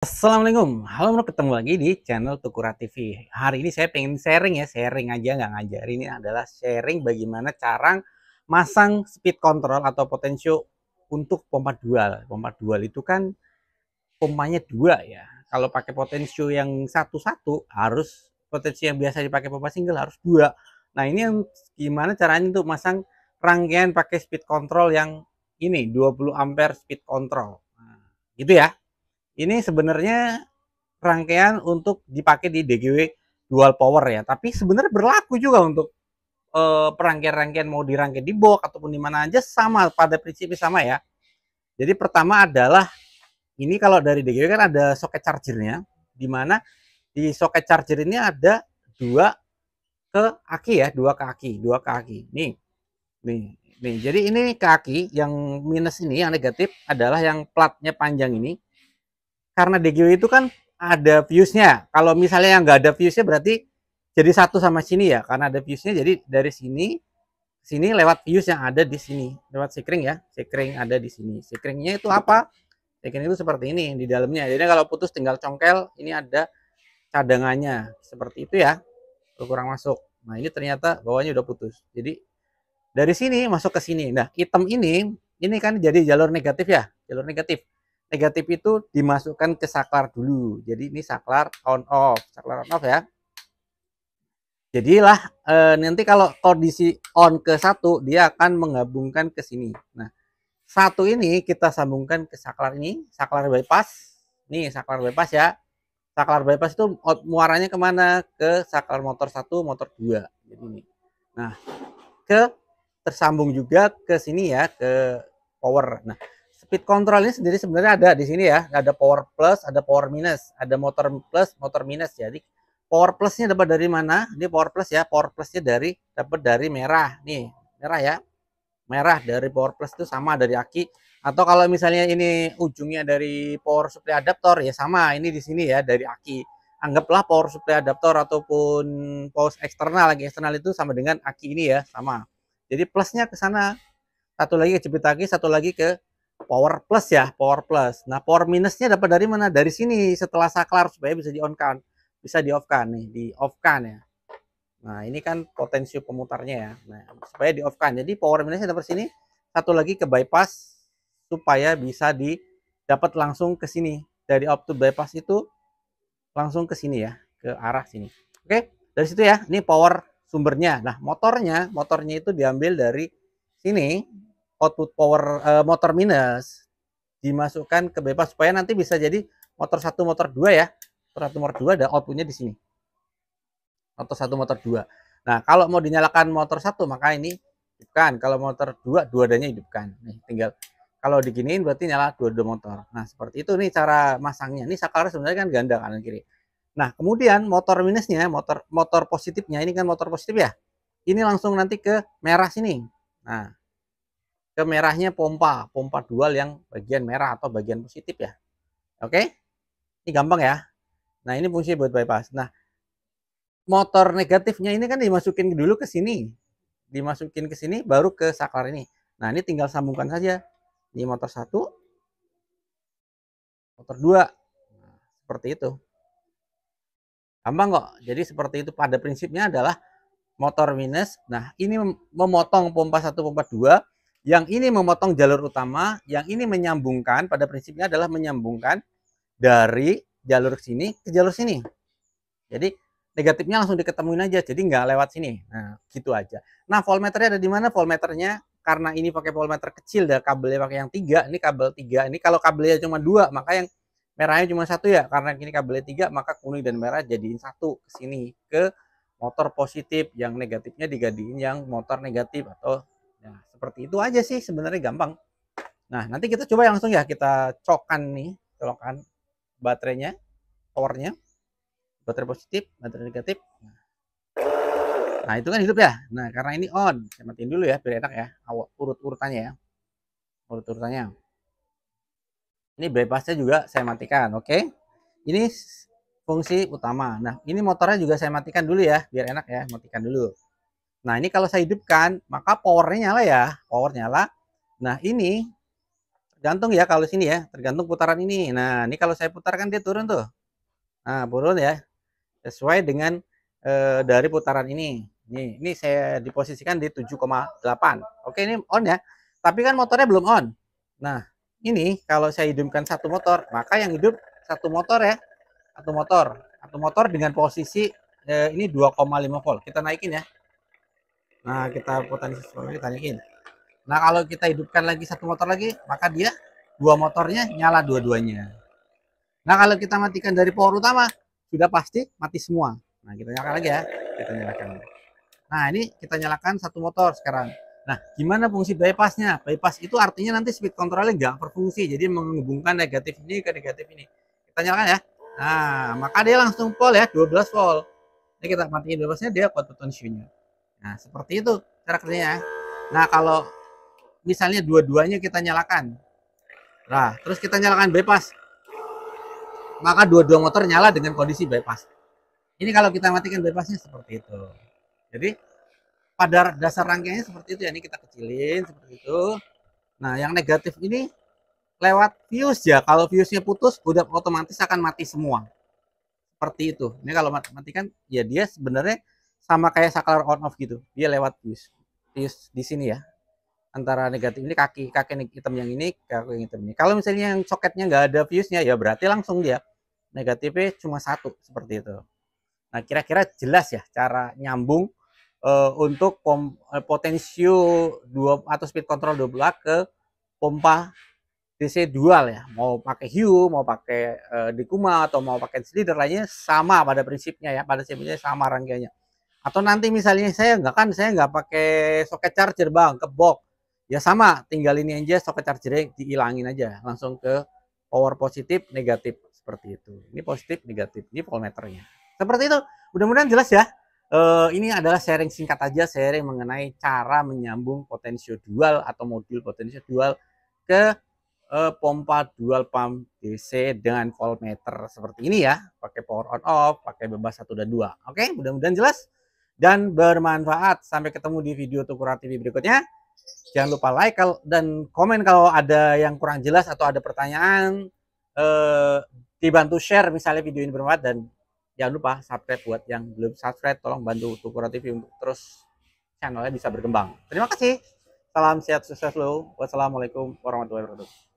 Assalamualaikum, halo bro, ketemu lagi di channel Tukura TV. Hari ini saya pengen sharing ya, sharing aja nggak ngajar. Ini adalah sharing bagaimana cara masang speed control atau potensio untuk pompa dual. Pompa dual itu kan pompanya dua ya. Kalau pakai potensio yang satu-satu harus potensio yang biasa dipakai pompa single harus dua. Nah ini yang gimana caranya untuk masang rangkaian pakai speed control yang ini 20 ampere speed control. Nah, gitu ya. Ini sebenarnya rangkaian untuk dipakai di DGW dual power ya, tapi sebenarnya berlaku juga untuk perangkaian-rangkaian mau dirangkai di box ataupun di mana aja sama, pada prinsipnya sama ya. Jadi pertama adalah ini kalau dari DGW kan ada soket chargernya, di mana di soket charger ini ada dua ke aki ya, dua ke aki. Nih. Jadi ini ke aki yang minus ini, yang negatif adalah yang platnya panjang ini. Karena DGW itu kan ada fuse-nya. Kalau misalnya yang nggak ada fuse-nya berarti jadi satu sama sini ya. Karena ada fuse-nya jadi dari sini lewat fuse yang ada di sini. Lewat sikring ya. Sikring ada di sini. Sikringnya itu apa? Sikring itu seperti ini di dalamnya. Jadi kalau putus tinggal congkel, ini ada cadangannya. Seperti itu ya. Kurang masuk. Nah, ini ternyata bawahnya udah putus. Jadi dari sini masuk ke sini. Nah, hitam ini kan jadi jalur negatif ya. Jalur negatif. Negatif itu dimasukkan ke saklar dulu. Jadi ini saklar on off, saklar on off ya. Jadilah nanti kalau kondisi on ke satu, dia akan menggabungkan ke sini. Nah, satu ini kita sambungkan ke saklar ini, saklar bypass. Nih, saklar bypass ya. Saklar bypass itu muaranya kemana? Ke saklar motor 1, motor 2. Jadi ini. Nah, ke tersambung juga ke sini ya, ke power. Nah, speed control ini sendiri sebenarnya ada di sini ya, ada power plus, ada power minus, ada motor plus, motor minus. Jadi power plusnya dapat dari mana? Ini power plus ya, power plusnya dapat dari merah nih, merah ya, merah dari power plus itu sama dari aki. Atau kalau misalnya ini ujungnya dari power supply adaptor ya sama, ini di sini ya dari aki. Anggaplah power supply adaptor ataupun power eksternal, lagi eksternal itu sama dengan aki ini ya, sama. Jadi plusnya ke sana, satu lagi ke jepit aki, satu lagi ke power plus ya, power plus. Nah, power minusnya dapat dari mana? Dari sini setelah saklar supaya bisa di on kan, bisa di off kan nih, di off kan ya. Nah, ini kan potensi pemutarnya ya. Nah, supaya di off kan. Jadi power minusnya dapat sini, satu lagi ke bypass supaya bisa dapat langsung ke sini. Dari off to bypass itu langsung ke sini ya, ke arah sini. Oke, dari situ ya. Ini power sumbernya. Nah, motornya itu diambil dari sini, output power motor minus dimasukkan ke bypass supaya nanti bisa jadi motor 1, motor 2 ya. Motor 1, motor 2 ada outputnya di sini. Motor 1, motor 2. Nah, kalau mau dinyalakan motor 1 maka ini hidupkan. Kalau motor 2, dua-duanya hidupkan. Nih, tinggal kalau diginiin berarti nyala dua-dua motor. Nah, seperti itu nih cara masangnya. Ini saklar sebenarnya kan ganda kanan kiri. Nah, kemudian motor minusnya, motor positifnya, ini kan motor positif ya. Ini langsung nanti ke merah sini. Nah, ke merahnya pompa dual yang bagian merah atau bagian positif ya. Oke? Ini gampang ya. Nah, ini fungsi buat bypass. Nah, motor negatifnya ini kan dimasukin dulu ke sini. Dimasukin ke sini baru ke saklar ini. Nah, ini tinggal sambungkan saja. Ini motor 1, motor 2. Nah, seperti itu. Gampang kok. Jadi seperti itu, pada prinsipnya adalah motor minus. Nah, ini memotong pompa 1, pompa 2. Yang ini memotong jalur utama, yang ini menyambungkan, pada prinsipnya adalah menyambungkan dari jalur sini ke jalur sini. Jadi negatifnya langsung diketemuin aja, jadi nggak lewat sini. Nah, gitu aja. Nah, voltmeternya ada di mana? Voltmeternya karena ini pakai voltmeter kecil dan kabelnya pakai yang 3, ini kabel 3. Ini kalau kabelnya cuma 2, maka yang merahnya cuma 1 ya. Karena ini kabelnya 3, maka kuning dan merah jadiin 1 ke sini, ke motor positif, yang negatifnya digadiin yang motor negatif. Atau ya, seperti itu aja sih, sebenarnya gampang. Nah, nanti kita coba langsung ya, kita colokan nih, colokan baterainya, powernya, baterai positif, baterai negatif. Nah, itu kan hidup ya. Nah, karena ini on, saya matiin dulu ya biar enak ya, urut-urutannya ya, urut-urutannya. Ini bypassnya juga saya matikan, oke. Ini fungsi utama. Nah, ini motornya juga saya matikan dulu ya biar enak ya, matikan dulu. Nah, ini kalau saya hidupkan maka powernya nyala ya, power nyala. Nah, ini tergantung ya kalau sini ya, tergantung putaran ini. Nah, ini kalau saya putarkan dia turun tuh. Nah, turun ya. Sesuai dengan dari putaran ini. Ini saya diposisikan di 7,8. Oke, ini on ya. Tapi kan motornya belum on. Nah, ini kalau saya hidupkan satu motor, maka yang hidup satu motor ya. Satu motor. Satu motor dengan posisi ini 2,5 volt. Kita naikin ya. Nah, kita potensi kita naikin. Nah, kalau kita hidupkan lagi satu motor lagi, maka dia dua motornya nyala dua-duanya. Nah, kalau kita matikan dari power utama, sudah pasti mati semua. Nah, kita nyalakan lagi ya. Kita nyalakan. Nah, ini kita nyalakan satu motor sekarang. Nah, gimana fungsi bypassnya? Bypass itu artinya nanti speed controlnya nggak berfungsi. Jadi menghubungkan negatif ini ke negatif ini. Kita nyalakan ya. Nah, maka dia langsung full ya, 12 volt. Ini kita matiin bypassnya, dia kuat potentialnya. Nah, seperti itu cara kerjanya. Nah, kalau misalnya dua-duanya kita nyalakan. Nah, terus kita nyalakan bypass. Maka dua-dua motor nyala dengan kondisi bypass. Ini kalau kita matikan bypassnya seperti itu. Jadi pada dasar rangkaiannya seperti itu ya. Ini kita kecilin seperti itu. Nah, yang negatif ini lewat fuse ya. Kalau fuse-nya putus, udah otomatis akan mati semua. Seperti itu. Ini kalau matikan, ya dia sebenarnya sama kayak saklar on off gitu. Dia lewat fuse. Fuse di sini ya. Antara negatif ini kaki hitam yang ini, kaki yang hitam ini. Kalau misalnya yang soketnya nggak ada fuse-nya, ya berarti langsung dia negatifnya cuma satu seperti itu. Nah, kira-kira jelas ya cara nyambung untuk potensio atau speed control 2 ke pompa DC dual ya. Mau pakai Hue, mau pakai Dekuma atau mau pakai slider lainnya sama pada prinsipnya ya. Pada prinsipnya sama rangkaiannya. Atau nanti misalnya saya nggak pakai soket charger bang, ke box. Ya sama, tinggal ini aja soket chargernya dihilangin aja, langsung ke power positif negatif seperti itu. Ini positif negatif, ini voltmeternya. Seperti itu. Mudah-mudahan jelas ya. Ini adalah sharing singkat aja, sharing mengenai cara menyambung potensio dual atau modul potensio dual ke pompa dual pump DC dengan voltmeter seperti ini ya, pakai power on off, pakai bebas 1 dan 2. Oke, mudah-mudahan jelas dan bermanfaat. Sampai ketemu di video Tukura TV berikutnya. Jangan lupa like dan komen kalau ada yang kurang jelas atau ada pertanyaan. Dibantu share misalnya video ini bermanfaat, dan jangan lupa subscribe buat yang belum subscribe. Tolong bantu Tukura TV untuk terus channelnya bisa berkembang. Terima kasih. Salam sehat sukses selalu. Wassalamualaikum warahmatullahi wabarakatuh.